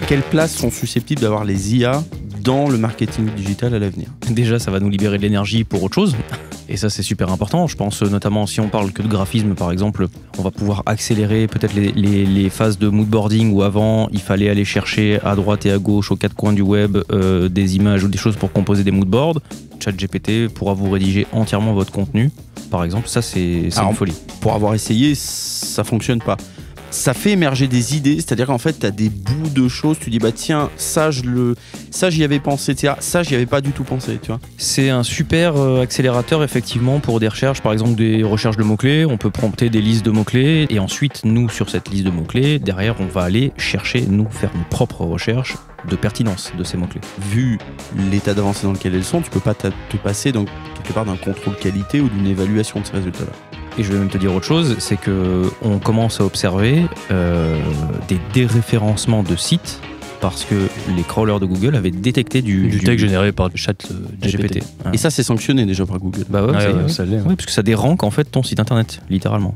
Quelle place sont susceptibles d'avoir les IA dans le marketing digital à l'avenir? Déjà, ça va nous libérer de l'énergie pour autre chose. Et ça, c'est super important. Je pense notamment, si on parle que de graphisme, par exemple, on va pouvoir accélérer peut-être les phases de moodboarding où avant, il fallait aller chercher à droite et à gauche, aux quatre coins du web, des images ou des choses pour composer des moodboards. ChatGPT pourra vous rédiger entièrement votre contenu. Par exemple, ça, c'est une folie. Pour avoir essayé, ça fonctionne pas. Ça fait émerger des idées, c'est-à-dire qu'en fait, tu as des bouts de choses, tu dis, bah tiens, ça j'y avais pensé, ça j'y avais pas du tout pensé, tu vois. C'est un super accélérateur, effectivement, pour des recherches, par exemple des recherches de mots-clés. On peut prompter des listes de mots-clés, et ensuite, nous, sur cette liste de mots-clés, derrière, on va aller chercher, nous, faire nos propres recherches de pertinence de ces mots-clés. Vu l'état d'avancée dans lequel elles sont, tu peux pas te passer donc, quelque part d'un contrôle qualité ou d'une évaluation de ces résultats-là. Et je vais même te dire autre chose, c'est qu'on commence à observer des déréférencements de sites parce que les crawlers de Google avaient détecté du texte généré par ChatGPT. Et ça, c'est sanctionné déjà par Google. Bah ouais, ça l'est. Oui, parce que ça déranque en fait ton site internet, littéralement.